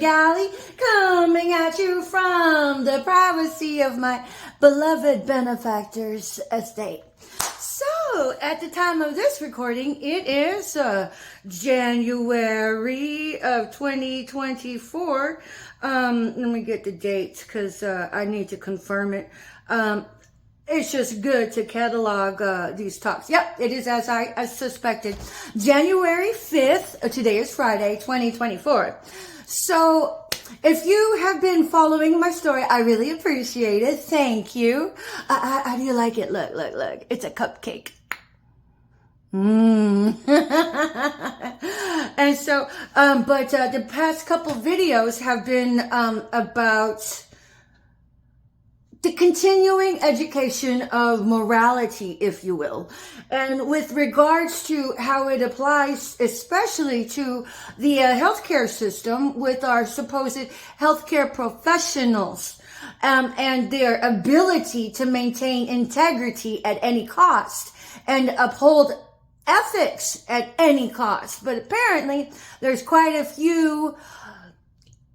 galley, coming at you from the privacy of my beloved benefactor's estate. So, at the time of this recording, it is January of 2024. Let me get the dates because I need to confirm it. It's just good to catalog these talks. Yep, it is as I suspected. January 5th, today is Friday, 2024. So, if you have been following my story, I really appreciate it. Thank you. How do you like it? Look. It's a cupcake. And so, but the past couple videos have been about the continuing education of morality, if you will, and with regards to how it applies especially to the healthcare system with our supposed healthcare professionals and their ability to maintain integrity at any cost and uphold ethics at any cost. But apparently there's quite a few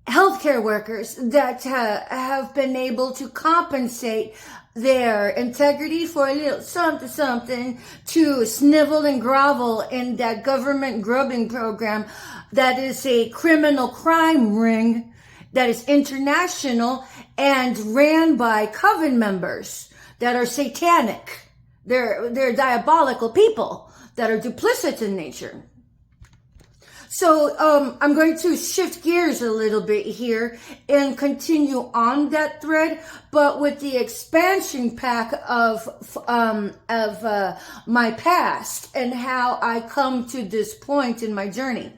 healthcare workers that have been able to compensate their integrity for a little something to snivel and grovel in that government grubbing program that is a criminal crime ring that is international and ran by coven members that are satanic. They're diabolical people that are duplicitous in nature. So, I'm going to shift gears a little bit here and continue on that thread, but with the expansion pack of my past and how I come to this point in my journey.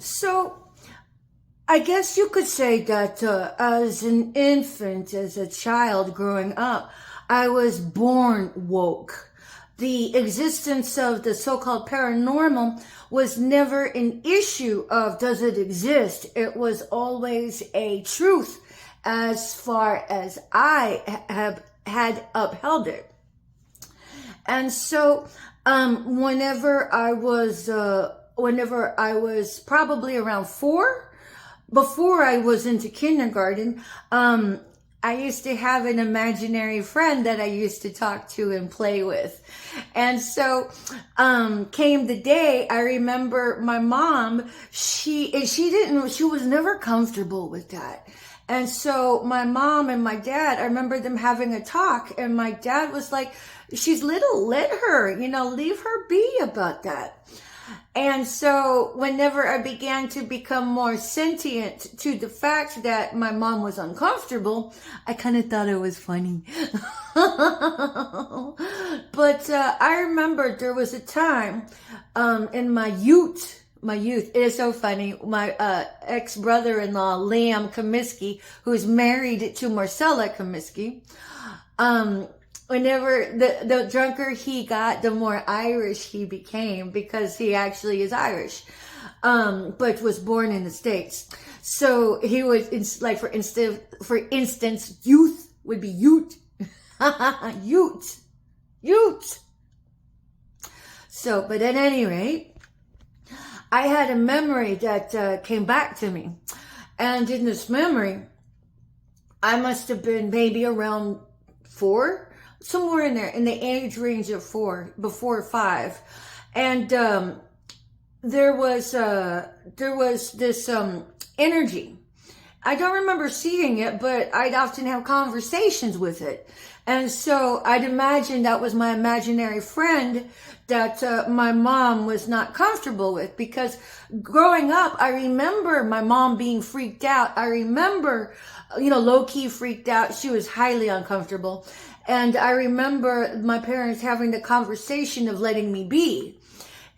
So, I guess you could say that, as an infant, as a child growing up, I was born woke. The existence of the so-called paranormal was never an issue of does it exist. It was always a truth as far as I have had upheld it. And so whenever I was probably around 4, before I was into kindergarten, I used to have an imaginary friend that I used to talk to and play with. And so, came the day, I remember my mom, she was never comfortable with that. And so my mom and my dad, I remember them having a talk, and my dad was like, she's little, let her, leave her be about that. And so whenever I began to become more sentient to the fact that my mom was uncomfortable, I kind of thought it was funny. But I remember there was a time in my youth, it is so funny, my ex-brother-in-law, Liam Comiskey, who's married to Marcella Comiskey, whenever the drunker he got, the more Irish he became, because he actually is Irish, but was born in the States. So he was for instance, youth would be ute. Ute. So, but at any rate, I had a memory that came back to me. And in this memory, I must have been maybe around 4, somewhere in there, in the age range of 4, before 5. And there was this energy. I don't remember seeing it, but I'd often have conversations with it. And so I'd imagine that was my imaginary friend that my mom was not comfortable with, because growing up, I remember my mom being freaked out. I remember, low-key freaked out. She was highly uncomfortable. And I remember my parents having the conversation of letting me be.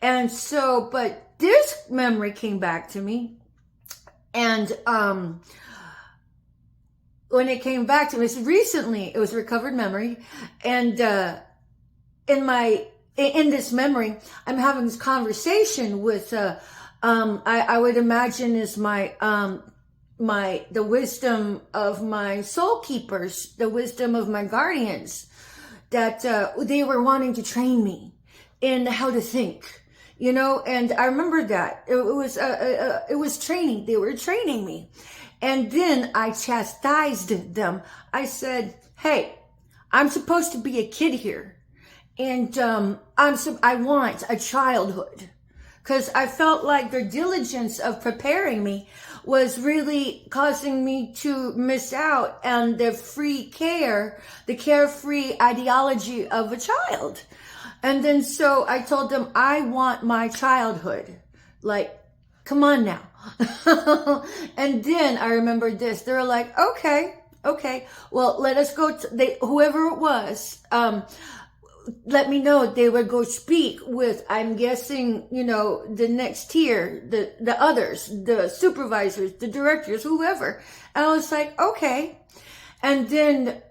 And so, but this memory came back to me. And when it came back to me, recently, it was a recovered memory. And in this memory, I'm having this conversation with, I would imagine is the wisdom of my soul keepers, the wisdom of my guardians, that they were wanting to train me in how to think, you know, and I remember that it was training. They were training me. And then I chastised them. I said, hey, I'm supposed to be a kid here. And I want a childhood. Because I felt like their diligence of preparing me was really causing me to miss out on the free care, the carefree ideology of a child. And then so I told them, I want my childhood. Like, come on now. And then I remembered this. They were like, okay, well, let us go to, whoever it was, let me know. They would go speak with, I'm guessing, you know, the next tier, the others, the supervisors, the directors, whoever. And I was like, okay. And then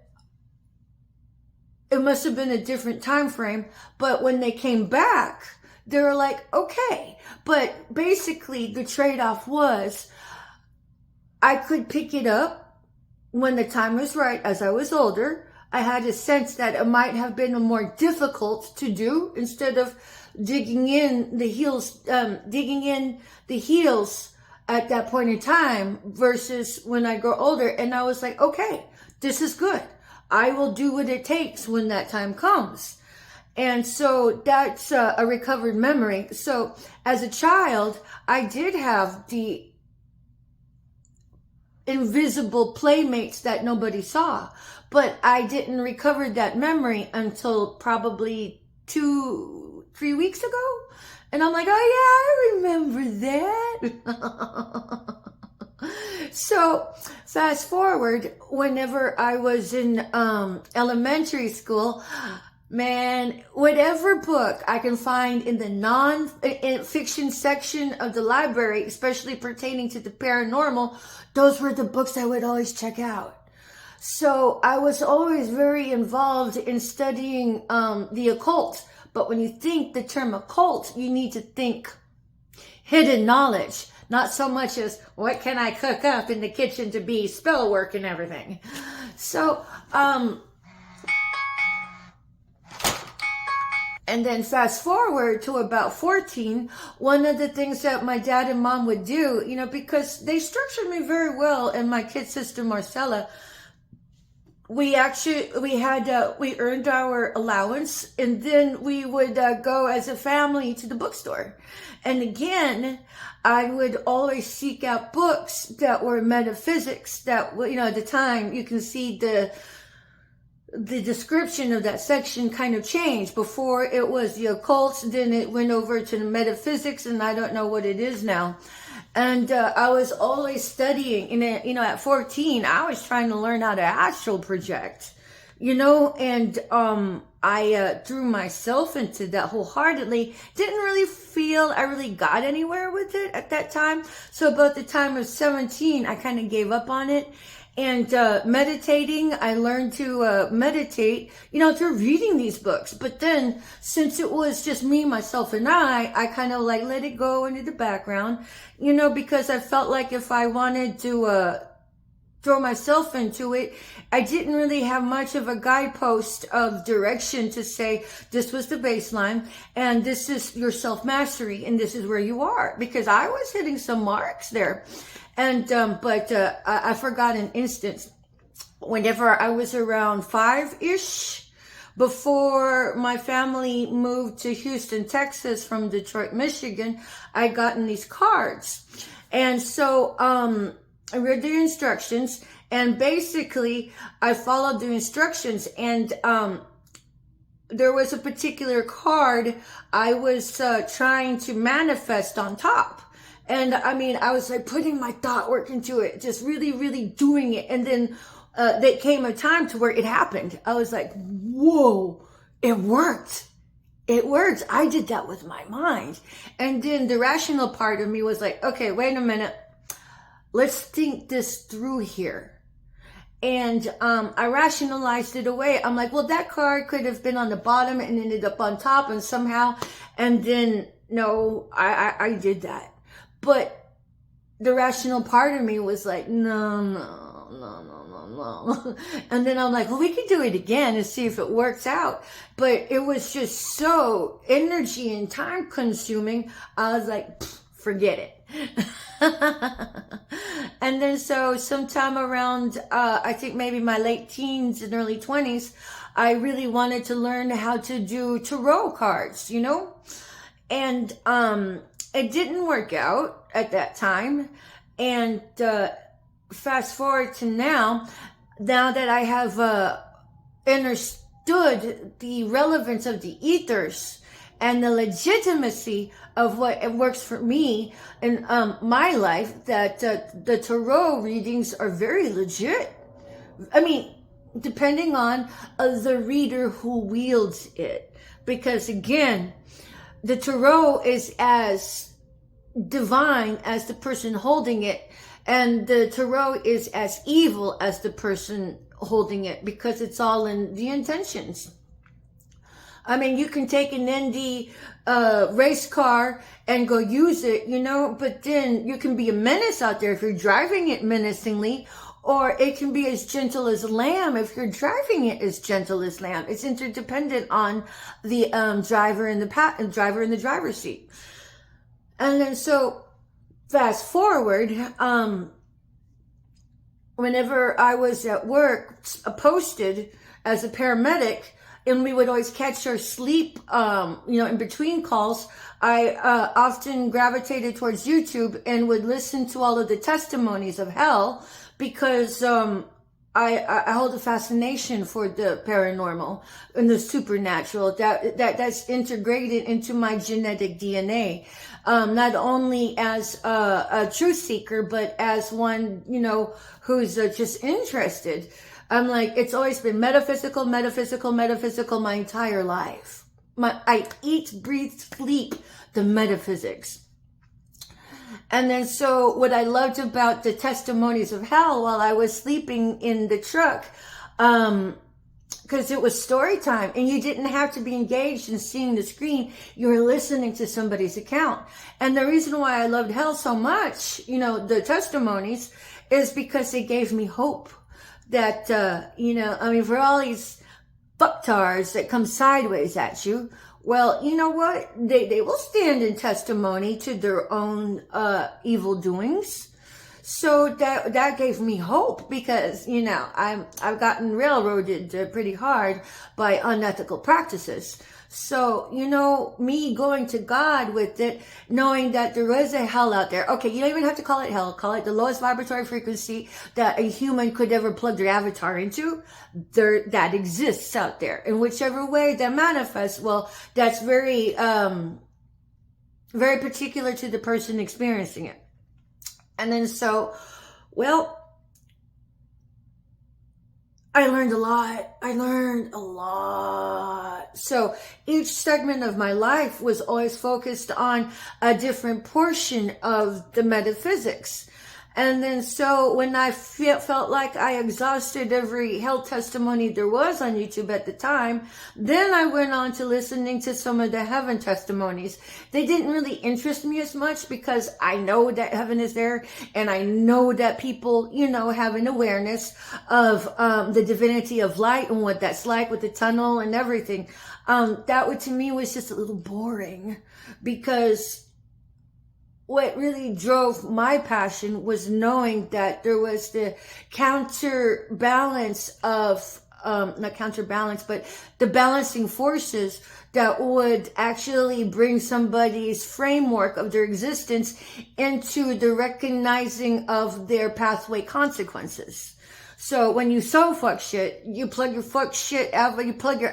it must have been a different time frame, but when they came back, they were like, okay. But basically the trade-off was I could pick it up when the time was right. As I was older, I had a sense that it might have been more difficult to do instead of digging in the heels at that point in time versus when I grow older. And I was like, okay, this is good. I will do what it takes when that time comes. And so that's a recovered memory. So as a child, I did have the invisible playmates that nobody saw, but I didn't recover that memory until probably 2-3 weeks ago. And I'm like, oh yeah, I remember that. So fast forward, whenever I was in elementary school, man, whatever book I can find in the non-fiction section of the library, especially pertaining to the paranormal, those were the books I would always check out. So I was always very involved in studying the occult. But when you think the term occult, you need to think hidden knowledge. Not so much as what can I cook up in the kitchen to be spell work and everything. So, and then fast forward to about 14, one of the things that my dad and mom would do, you know, because they structured me very well and my kid sister Marcella, we earned our allowance and then we would go as a family to the bookstore. And again, I would always seek out books that were metaphysics that, you know, at the time you can see the description of that section kind of changed. Before it was the occult, then it went over to the metaphysics, and I don't know what it is now. And I was always studying, and you know, at 14, I was trying to learn how to astral project, you know, and I threw myself into that wholeheartedly. Didn't really feel I really got anywhere with it at that time. So about the time of 17, I kind of gave up on it. And meditating, I learned to meditate, you know, through reading these books. But then, since it was just me, myself, and I kind of like let it go into the background, you know, because I felt like if I wanted to throw myself into it, I didn't really have much of a guidepost of direction to say, this was the baseline, and this is your self-mastery, and this is where you are. Because I was hitting some marks there. And, I forgot an instance. Whenever I was around 5-ish, before my family moved to Houston, Texas from Detroit, Michigan, I gotten these cards. And so, I read the instructions, and basically I followed the instructions, and, there was a particular card I was, trying to manifest on top. And I mean, I was like putting my thought work into it, just really, really doing it. And then there came a time to where it happened. I was like, whoa, it worked. It worked. I did that with my mind. And then the rational part of me was like, okay, wait a minute. Let's think this through here. And I rationalized it away. I'm like, well, that card could have been on the bottom and ended up on top and somehow. And then, no, I did that. But the rational part of me was like, no, no. And then I'm like, well, we could do it again and see if it works out. But it was just so energy and time consuming. I was like, forget it. And then so sometime around, I think maybe my late teens and early 20s, I really wanted to learn how to do tarot cards, you know? And it didn't work out at that time. And fast forward to now that I have understood the relevance of the ethers and the legitimacy of what it works for me in my life, that the tarot readings are very legit. I mean, depending on the reader who wields it. Because again, the tarot is as divine as the person holding it, and the tarot is as evil as the person holding it, because it's all in the intentions. I mean, you can take an Indy race car and go use it, you know, but then you can be a menace out there if you're driving it menacingly, or it can be as gentle as a lamb if you're driving it as gentle as lamb. It's interdependent on the driver in the driver's seat. And then so fast forward, whenever I was at work, posted as a paramedic, and we would always catch our sleep, in between calls, I often gravitated towards YouTube and would listen to all of the testimonies of hell, because I hold a fascination for the paranormal and the supernatural. That's integrated into my genetic DNA. Not only as a truth seeker, but as one, who's just interested. I'm like, it's always been metaphysical my entire life. I eat, breathe, sleep the metaphysics. And then so what I loved about the testimonies of hell while I was sleeping in the truck, because it was story time and you didn't have to be engaged in seeing the screen. You were listening to somebody's account. And the reason why I loved hell so much, the testimonies, is because they gave me hope that, for all these fucktards that come sideways at you, well, you know what? They will stand in testimony to their own evil doings. So that gave me hope, because I've gotten railroaded pretty hard by unethical practices. So me going to God with it, knowing that there is a hell out there. Okay, you don't even have to call it hell. Call it the lowest vibratory frequency that a human could ever plug their avatar into. That exists out there. In whichever way that manifests, well, that's very very particular to the person experiencing it. And then so, well, I learned a lot. So each segment of my life was always focused on a different portion of the metaphysics. And then so when I felt like I exhausted every hell testimony there was on YouTube at the time, then I went on to listening to some of the heaven testimonies. They didn't really interest me as much, because I know that heaven is there, and I know that people, have an awareness of the divinity of light and what that's like with the tunnel and everything. That to me was just a little boring, because what really drove my passion was knowing that there was the counterbalance of, not counterbalance, but the balancing forces that would actually bring somebody's framework of their existence into the recognizing of their pathway consequences. So when you so fuck shit, you plug your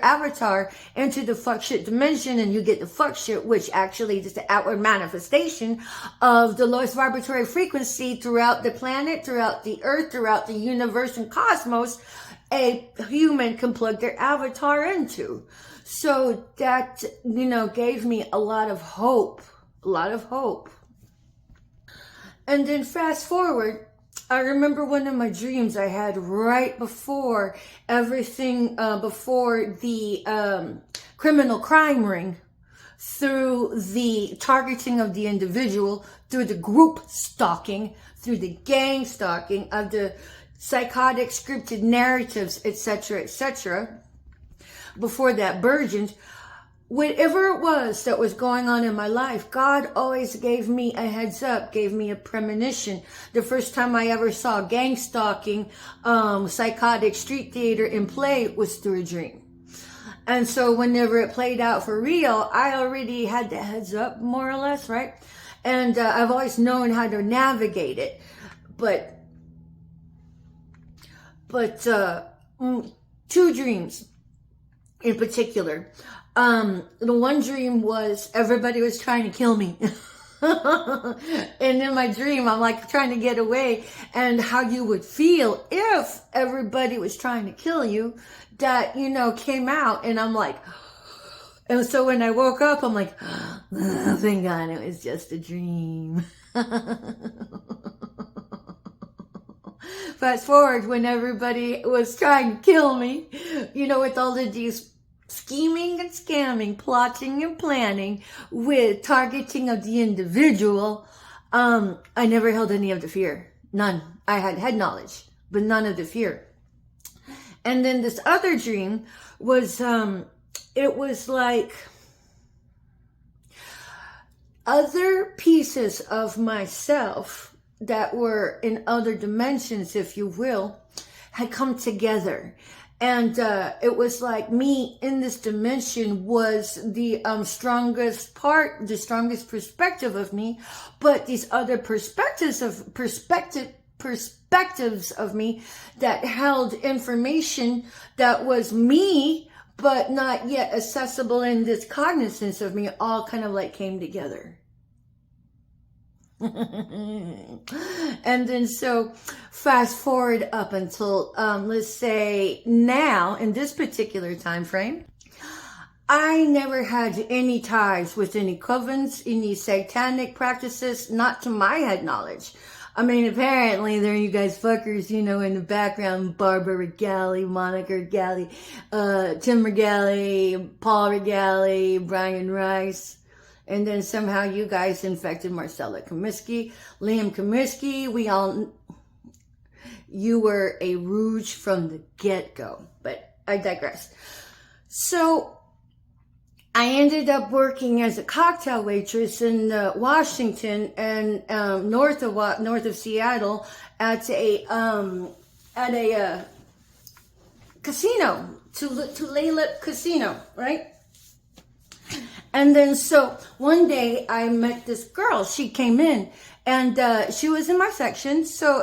avatar into the fuck shit dimension, and you get the fuck shit, which actually is the outward manifestation of the lowest vibratory frequency throughout the planet, throughout the earth, throughout the universe and cosmos, a human can plug their avatar into. So that, gave me a lot of hope. And then fast forward, I remember one of my dreams I had right before everything, before the criminal crime ring, through the targeting of the individual, through the group stalking, through the gang stalking of the psychotic scripted narratives, etc., etc., before that burgeoned, whatever it was that was going on in my life, God always gave me a heads up, gave me a premonition. The first time I ever saw gang stalking, psychotic street theater in play was through a dream. And so whenever it played out for real, I already had the heads up, more or less, right? And I've always known how to navigate it. But two dreams in particular. The one dream was everybody was trying to kill me. And in my dream, I'm like trying to get away, and how you would feel if everybody was trying to kill you, that, came out. And I'm like, and so when I woke up, I'm like, oh, thank God it was just a dream. Fast forward, when everybody was trying to kill me, with all of these scheming and scamming, plotting and planning with targeting of the individual, I never held any of the fear. None. I had head knowledge, but none of the fear. And then this other dream was, it was like other pieces of myself that were in other dimensions, if you will, had come together. And it was like me in this dimension was the strongest part, the strongest perspective of me. But these other perspectives of me that held information that was me, but not yet accessible in this cognizance of me, all kind of like came together. And then so fast forward up until let's say now, in this particular time frame, I never had any ties with any covens, any satanic practices, not to my head knowledge. I mean, apparently there are you guys fuckers, in the background, Barbara Regali, Monica Regali, Tim Regali, Paul Regali, Brian Rice. And then somehow you guys infected Marcella Comiskey, Liam Comiskey. You were a rouge from the get-go, but I digress. So I ended up working as a cocktail waitress in Washington and north of Seattle at a casino, Tulalip Casino, right? And then so one day I met this girl. She came in and she was in my section. So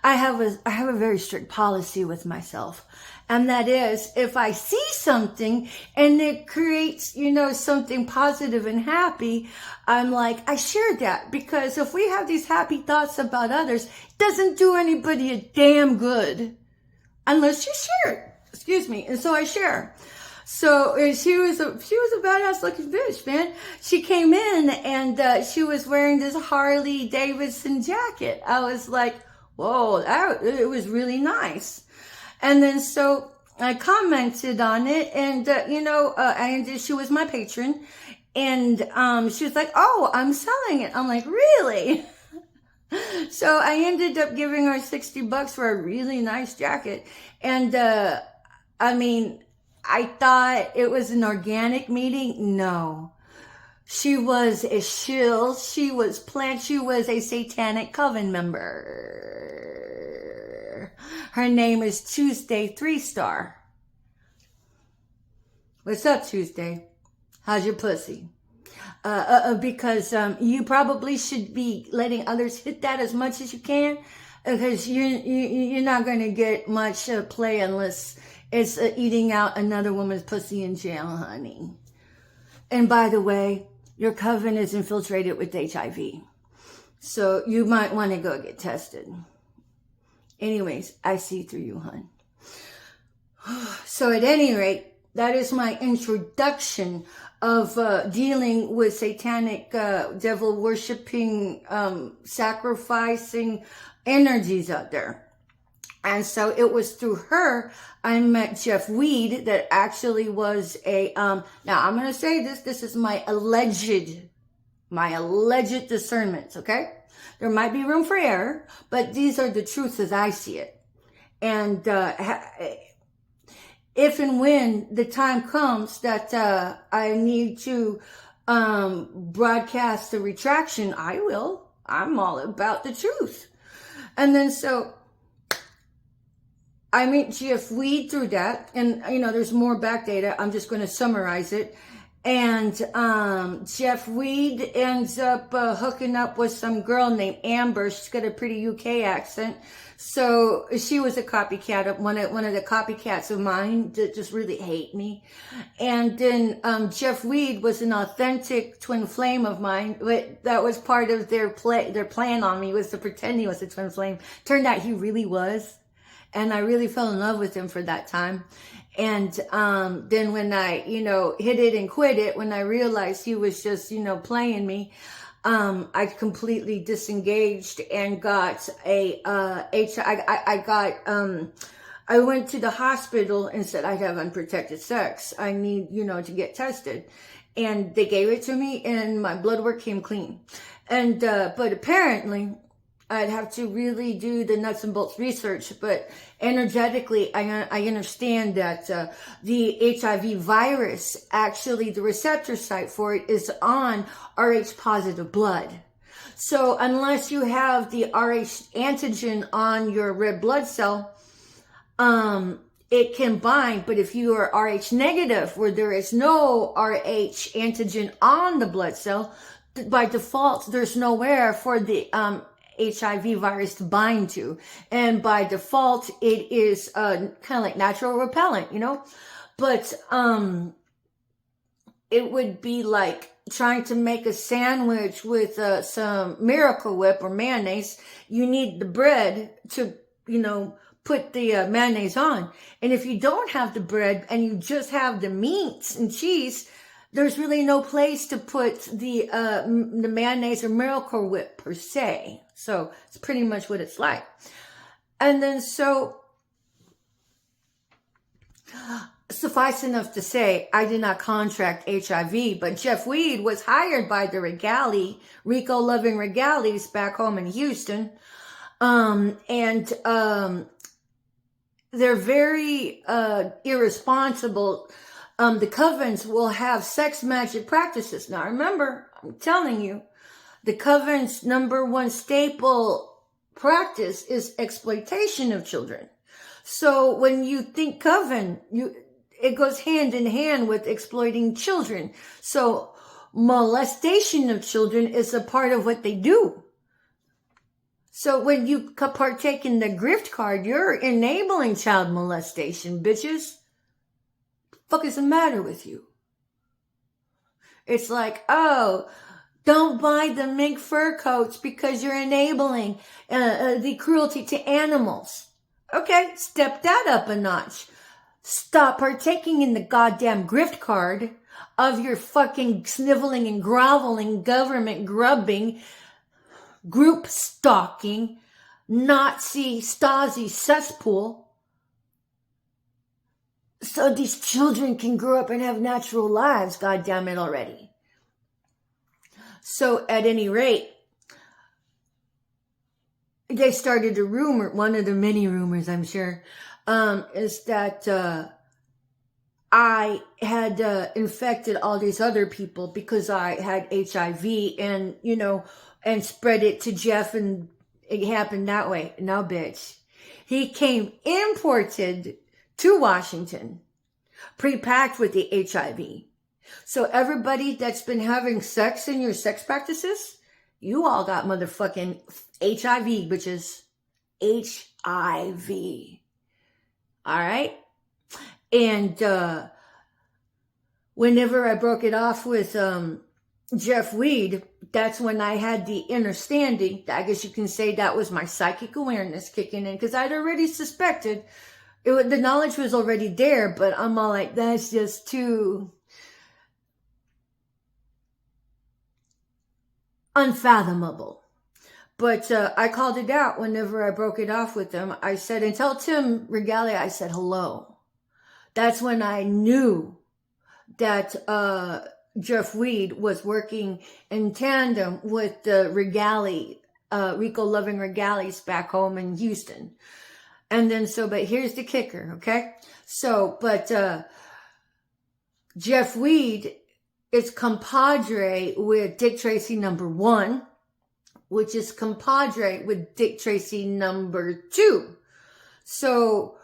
I have a very strict policy with myself. And that is, if I see something and it creates, something positive and happy, I'm like, I share that. Because if we have these happy thoughts about others, it doesn't do anybody a damn good unless you share it. Excuse me. And so I share. So she was a badass looking bitch, man. She came in and she was wearing this Harley Davidson jacket. I was like, whoa, it was really nice. And then so I commented on it, and she was my patron, and she was like, "Oh, I'm selling it." I'm like, "Really?" So I ended up giving her $60 for a really nice jacket, and I thought it was an organic meeting. No. She was a shill. She was a satanic coven member. Her name is Tuesday 3-Star. What's up, Tuesday? How's your pussy? Because you probably should be letting others hit that as much as you can, because you're not going to get much play unless it's eating out another woman's pussy in jail, honey. And by the way, your coven is infiltrated with HIV. So you might want to go get tested. Anyways, I see through you, hon. So at any rate, that is my introduction of dealing with satanic, devil-worshipping, sacrificing energies out there. And so it was through her I met Jeff Weed, that actually was a, now I'm going to say this is my alleged discernment, okay? There might be room for error, but these are the truths as I see it. And if and when the time comes that I need to broadcast a retraction, I will. I'm all about the truth. And then so I meet Jeff Weed through that, and there's more back data. I'm just going to summarize it. And Jeff Weed ends up hooking up with some girl named Amber. She's got a pretty UK accent, so she was a copycat of one of the copycats of mine that just really hate me. And then Jeff Weed was an authentic twin flame of mine. But that was part of their plan on me, was to pretend he was a twin flame. Turned out he really was. And I really fell in love with him for that time. And then when I, hit it and quit it, when I realized he was just, playing me, I completely disengaged and got I went to the hospital and said, I have unprotected sex. I need, to get tested. And they gave it to me and my blood work came clean. And, but apparently, I'd have to really do the nuts and bolts research, but energetically, I understand that the HIV virus, actually the receptor site for it is on Rh positive blood. So unless you have the Rh antigen on your red blood cell, it can bind. But if you are Rh negative, where there is no Rh antigen on the blood cell, by default, there's nowhere for the HIV virus to bind to. And by default, it is kind of like natural repellent, But it would be like trying to make a sandwich with some Miracle Whip or mayonnaise. You need the bread to, put the mayonnaise on. And if you don't have the bread and you just have the meats and cheese, there's really no place to put the mayonnaise or Miracle Whip per se. So it's pretty much what it's like. And then so, suffice enough to say, I did not contract HIV, but Jeff Weed was hired by the RICO loving Regalies back home in Houston. They're very irresponsible. The covens will have sex magic practices. Now remember, I'm telling you, the coven's number one staple practice is exploitation of children. So when you think coven, it goes hand in hand with exploiting children. So molestation of children is a part of what they do. So when you partake in the grift card, you're enabling child molestation, bitches. Fuck is the matter with you? It's like, oh, don't buy the mink fur coats because you're enabling the cruelty to animals. Okay, step that up a notch. Stop partaking in the goddamn grift card of your fucking sniveling and groveling, government grubbing, group stalking, Nazi Stasi cesspool. So these children can grow up and have natural lives, goddamn it already. So at any rate, they started a rumor, one of the many rumors I'm sure, is that I had infected all these other people because I had HIV and, and spread it to Jeff, and it happened that way. No, bitch. He came imported to Washington, pre-packed with the HIV. So everybody that's been having sex in your sex practices, you all got motherfucking HIV, bitches. HIV. All right? And whenever I broke it off with Jeff Weed, that's when I had the understanding. I guess you can say that was my psychic awareness kicking in, because I'd already suspected. The knowledge was already there, but I'm all like, that's just too unfathomable. But I called it out whenever I broke it off with them. I said, and tell Tim Regalia, I said hello. That's when I knew that Jeff Weed was working in tandem with the Regalia RICO loving regalies back home in Houston. And then but here's the kicker, okay? Jeff Weed is compadre with Dick Tracy #1, which is compadre with Dick Tracy #2. So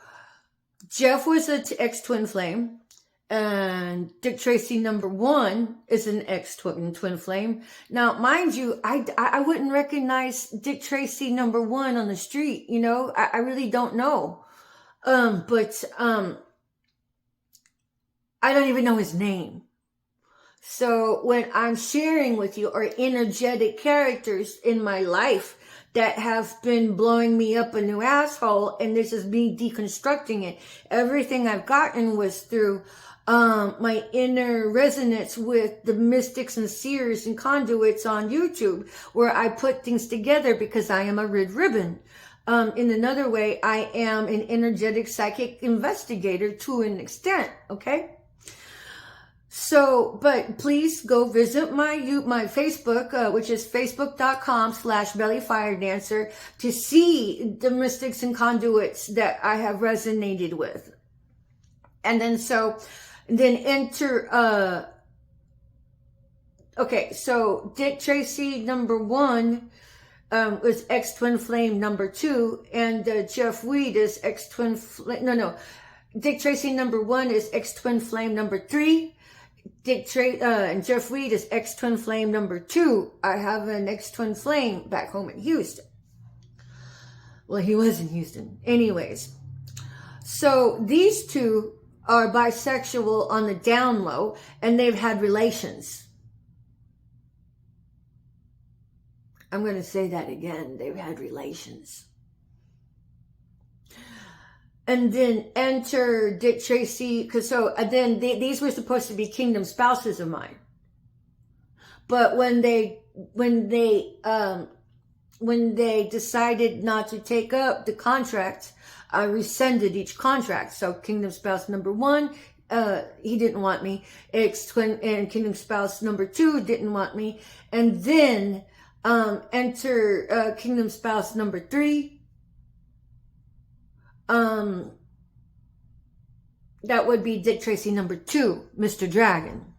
Jeff was an ex-twin flame, and Dick Tracy #1 is an ex-twin flame. Now, mind you, I wouldn't recognize Dick Tracy #1 on the street. You know, I really don't know. But I don't even know his name. So when I'm sharing with you are energetic characters in my life that have been blowing me up a new asshole, and this is me deconstructing it. Everything I've gotten was through my inner resonance with the mystics and seers and conduits on YouTube, where I put things together because I am a red ribbon. In another way, I am an energetic psychic investigator to an extent, okay? So, but please go visit my Facebook, which is facebook.com/bellyfiredancer, to see the mystics and conduits that I have resonated with. And then enter, okay, so Dick Tracy #1 was ex-twin flame #2, and Jeff Weed is ex-twin flame, Dick Tracy #1 is ex-twin flame #3. And Jeff Weed is ex-twin flame #2. I have an ex-twin flame back home in Houston. Well, he was in Houston. Anyways, so these two are bisexual on the down low, and they've had relations. I'm going to say that again. They've had relations. And then enter Dick Tracy, these were supposed to be kingdom spouses of mine. But when they decided not to take up the contract, I rescinded each contract. So kingdom spouse #1, he didn't want me. Ex-twin and kingdom spouse #2 didn't want me. And then enter kingdom spouse #3. That would be Dick Tracy #2, Mr. Dragon.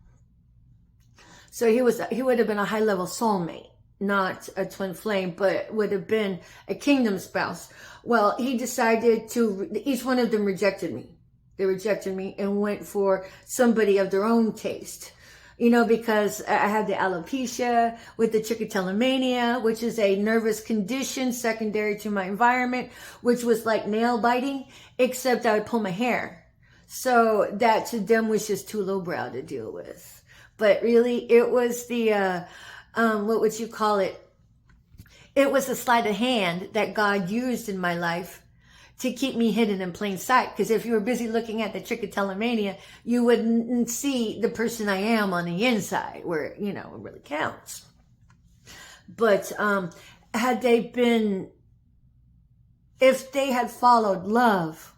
So he would have been a high-level soulmate, not a twin flame, but would have been a kingdom spouse. Well, he decided each one of them rejected me. They rejected me and went for somebody of their own taste. You know, because I had the alopecia with the trichotillomania, which is a nervous condition secondary to my environment, which was like nail biting, except I would pull my hair. So that to them was just too lowbrow to deal with. But really, it was the, what would you call it? It was a sleight of hand that God used in my life to keep me hidden in plain sight. Because if you were busy looking at the trichotillomania, you wouldn't see the person I am on the inside, where, it really counts. But if they had followed love,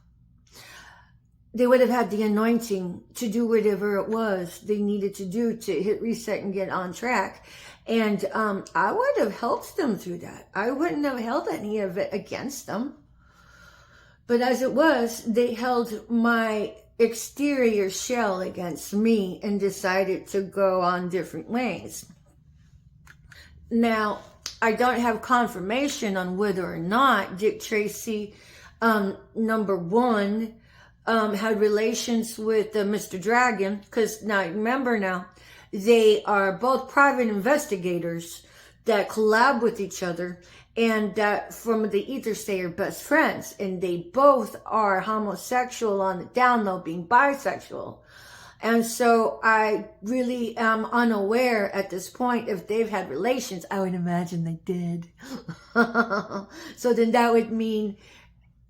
they would have had the anointing to do whatever it was they needed to do to hit reset and get on track. And I would have helped them through that. I wouldn't have held any of it against them. But as it was, they held my exterior shell against me and decided to go on different ways. Now, I don't have confirmation on whether or not Dick Tracy #1 had relations with Mr. Dragon, because now remember, they are both private investigators that collab with each other, and that from the ether say are best friends, and they both are homosexual on the down low, being bisexual. And so I really am unaware at this point if they've had relations. I would imagine they did. So then that would mean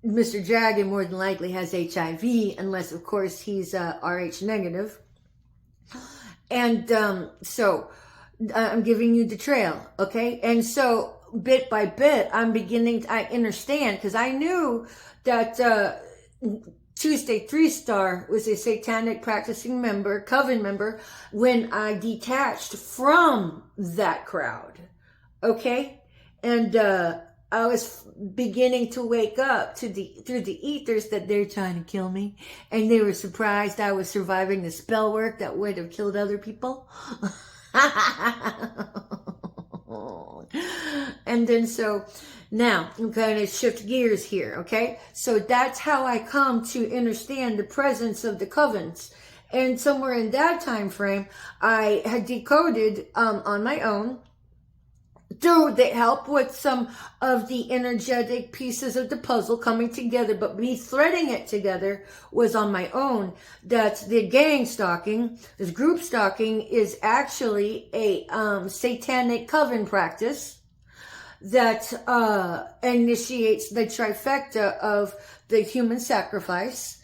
Mr. Dragon more than likely has HIV, unless of course he's RH negative. And so I'm giving you the trail, okay? And so bit by bit, I understand, because I knew that Tuesday 3-Star was a satanic practicing member, coven member, when I detached from that crowd, okay? And I was beginning to wake up to through the ethers that they're trying to kill me. And they were surprised I was surviving the spell work that would have killed other people. And then so now I'm going to shift gears here, okay? So that's how I come to understand the presence of the covens. And somewhere in that time frame, I had decoded on my own, through the help with some of the energetic pieces of the puzzle coming together, but me threading it together was on my own, that the gang stalking, this group stalking, is actually a satanic coven practice that initiates the trifecta of the human sacrifice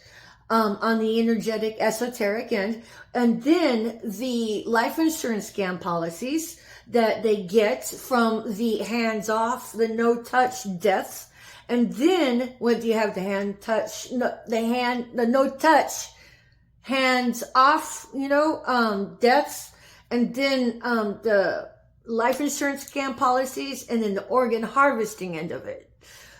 on the energetic esoteric end, and then the life insurance scam policies that they get from the hands-off, the no-touch deaths. And then when you have the hand-touch, the no-touch, hands-off, deaths, and then the life insurance scam policies, and then the organ harvesting end of it.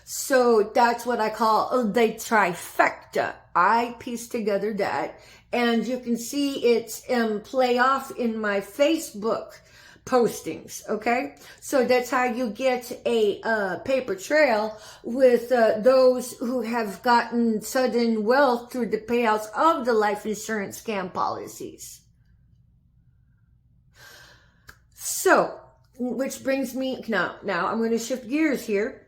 So that's what I call the trifecta. I pieced together that, and you can see it play off in my Facebook postings, okay? So that's how you get a paper trail with those who have gotten sudden wealth through the payouts of the life insurance scam policies. So, which brings me, now I'm going to shift gears here.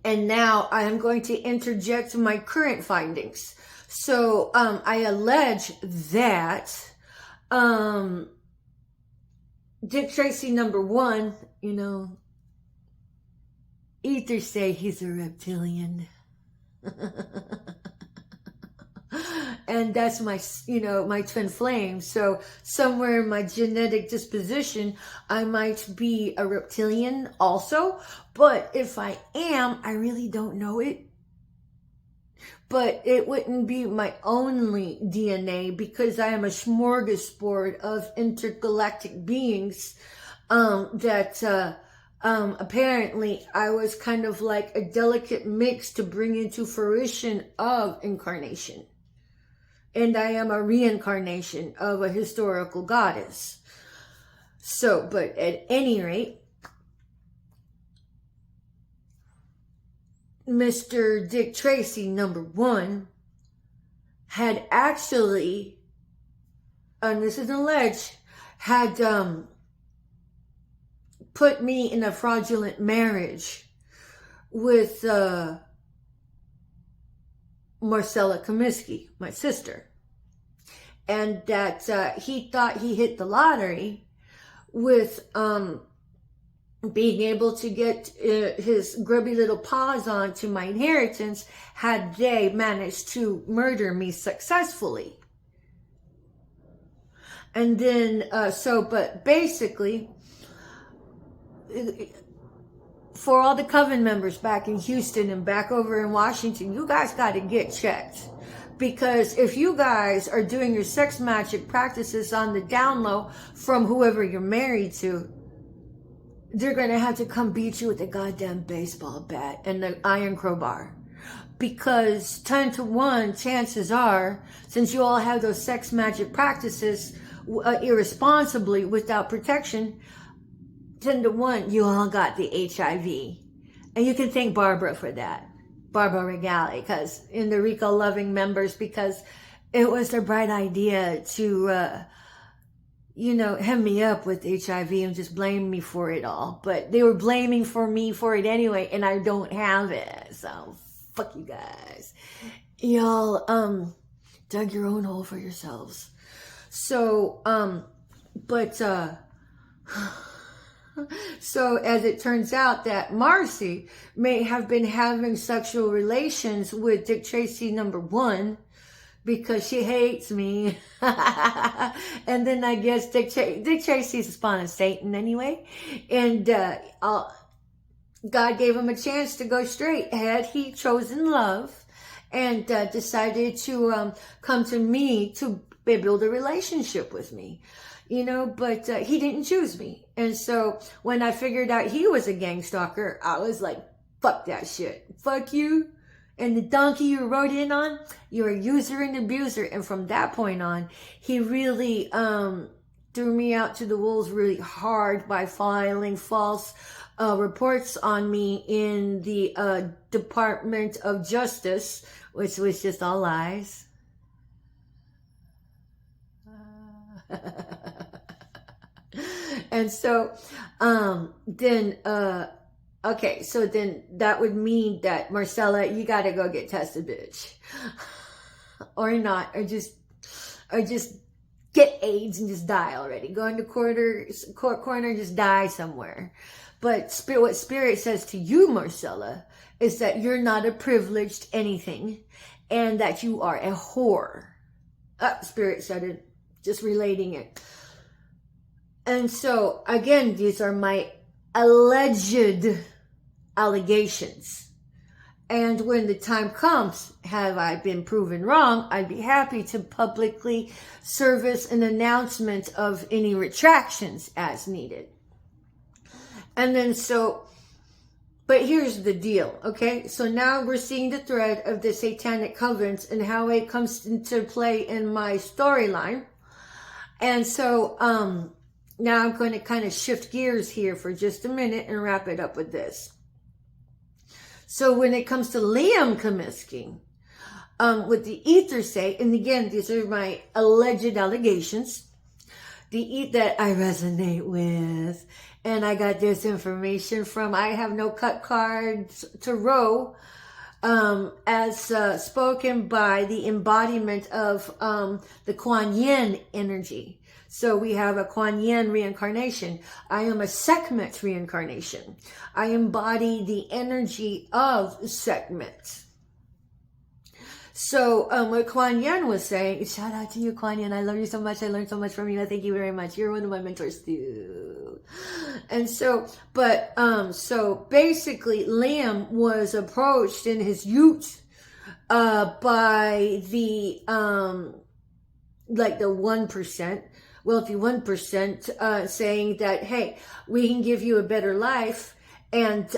And now I am going to interject my current findings. So, I allege that, Dick Tracy #1, ethers say he's a reptilian. And that's my, my twin flame. So somewhere in my genetic disposition, I might be a reptilian also. But if I am, I really don't know it. But it wouldn't be my only DNA, because I am a smorgasbord of intergalactic beings that apparently I was kind of like a delicate mix to bring into fruition of incarnation. And I am a reincarnation of a historical goddess. So, but at any rate, Mr. Dick Tracy #1 had actually, and this is alleged, had put me in a fraudulent marriage with Marcella Comiskey, my sister. And that he thought he hit the lottery with being able to get his grubby little paws onto my inheritance had they managed to murder me successfully. And then, but basically, for all the coven members back in Houston and back over in Washington, you guys got to get checked. Because if you guys are doing your sex magic practices on the down low from whoever you're married to, they're going to have to come beat you with a goddamn baseball bat and the iron crowbar. Because 10 to 1, chances are, since you all have those sex magic practices irresponsibly without protection, 10 to 1, you all got the HIV. And you can thank Barbara for that. Barbara Regali, because in the RICO loving members, because it was their bright idea to, hem me up with HIV and just blame me for it all. But they were blaming me for it anyway, and I don't have it. So, fuck you guys. Y'all, dug your own hole for yourselves. So, so as it turns out that Marcy may have been having sexual relations with Dick Tracy #1 because she hates me. And then I guess Dick Tracy's a spawn of Satan anyway. And God gave him a chance to go straight. Had he chosen love and decided to come to me to build a relationship with me. but he didn't choose me. And so when I figured out he was a gang stalker, I was like, fuck that shit. Fuck you. And the donkey you rode in on, you're a user and abuser. And from that point on, he really threw me out to the wolves really hard by filing false reports on me in the Department of Justice, which was just all lies. And so then that would mean that, Marcella, you gotta go get tested, bitch. Or not, or just get AIDS and just die already. Go into corner and just die somewhere. But what Spirit says to you, Marcella, is that you're not a privileged anything and that you are a whore. Spirit said it, just relating it. And so, again, these are my alleged allegations. And when the time comes, have I been proven wrong, I'd be happy to publicly service an announcement of any retractions as needed. And then but here's the deal, okay? So now we're seeing the thread of the satanic covens and how it comes into play in my storyline. And so now I'm going to kind of shift gears here for just a minute and wrap it up with this. So when it comes to Liam Comiskey, with the ether say, and again, these are my alleged allegations, that I resonate with, and I got this information from, I have no cut cards to row, as spoken by the embodiment of the Kuan Yin energy. So we have a Kuan Yin reincarnation. I am a Sekhmet reincarnation. I embody the energy of Sekhmet. So what Kuan Yin was saying, shout out to you, Kuan Yin. I love you so much. I learned so much from you. Thank you very much. You're one of my mentors too. And so, so basically Liam was approached in his youth by the like the 1%, wealthy 1%, saying that, hey, we can give you a better life and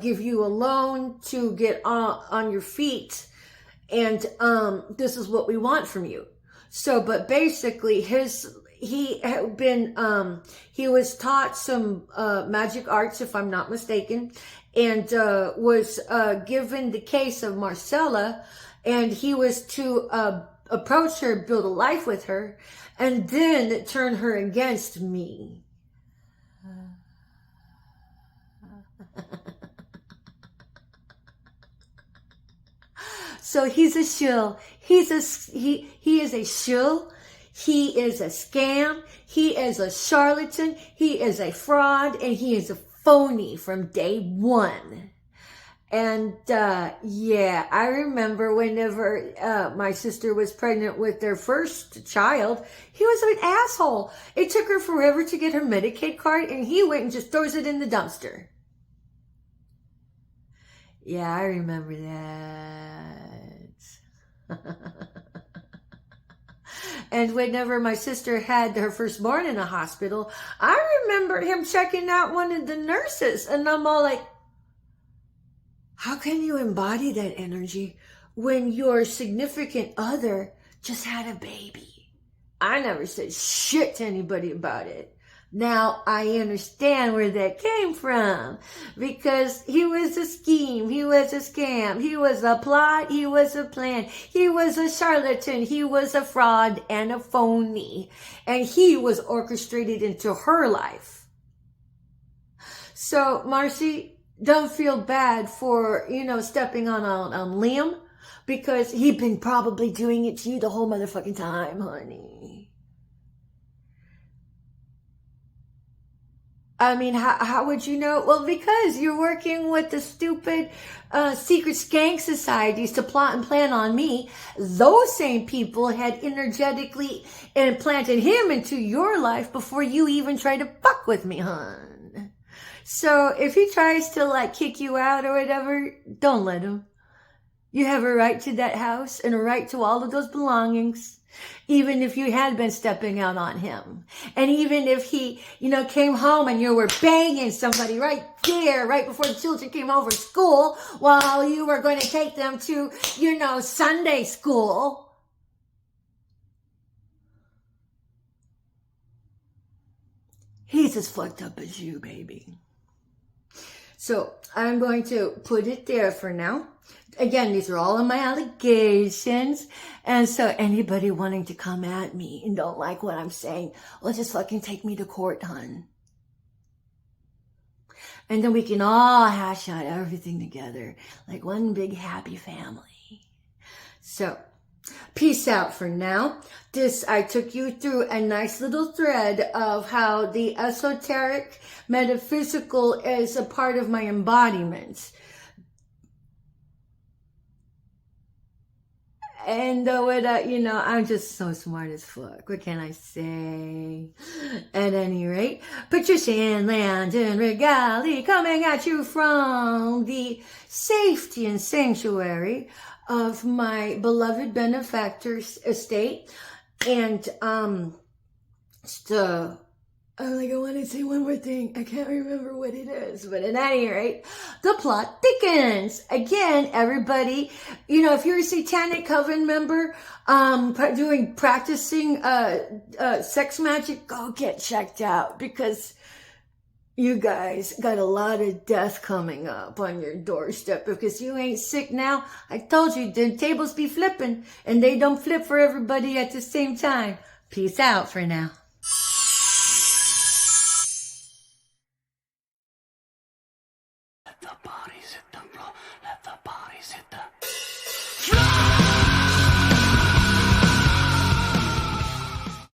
give you a loan to get on your feet. And this is what we want from you. So, but basically he was taught some magic arts, if I'm not mistaken, and was given the case of Marcella, and he was to approach her, build a life with her, and then turn her against me. So he's a shill. He is a shill. He is a scam. He is a charlatan. He is a fraud, and he is a phony from day one. And yeah, I remember whenever my sister was pregnant with their first child, he was an asshole. It took her forever to get her Medicaid card, and he went and just throws it in the dumpster. Yeah, I remember that. And whenever my sister had her firstborn in a hospital, I remember him checking out one of the nurses, and I'm all like, how can you embody that energy when your significant other just had a baby? I never said shit to anybody about it. Now I understand where that came from, because he was a scheme, he was a scam, he was a plot, he was a plan, he was a charlatan, he was a fraud and a phony, and he was orchestrated into her life. So Marcy, don't feel bad for, stepping on Liam, because he'd been probably doing it to you the whole motherfucking time, honey. I mean, how would you know? Well, because you're working with the stupid secret skank societies to plot and plan on me. Those same people had energetically implanted him into your life before you even tried to fuck with me, hon. So if he tries to kick you out or whatever, don't let him. You have a right to that house and a right to all of those belongings, even if you had been stepping out on him. And even if he, came home and you were banging somebody right there, right before the children came over to school, while you were going to take them to, Sunday school. He's as fucked up as you, baby. So I'm going to put it there for now. Again, these are all of my allegations. And so anybody wanting to come at me and don't like what I'm saying, well, just fucking take me to court, hun. And then we can all hash out everything together like one big happy family. So peace out for now. I took you through a nice little thread of how the esoteric metaphysical is a part of my embodiment. And I'm just so smart as fuck. What can I say? At any rate, Patricia Ann Landon Regali coming at you from the safety and sanctuary of my beloved benefactor's estate. And I want to say one more thing. I can't remember what it is, but at any rate, the plot thickens. Again, everybody, if you're a satanic coven member, practicing sex magic, go get checked out, because you guys got a lot of death coming up on your doorstep. Because you ain't sick now, I told you, the tables be flipping, and they don't flip for everybody at the same time. Peace out for now. Let the bodies hit the floor. Let the bodies hit the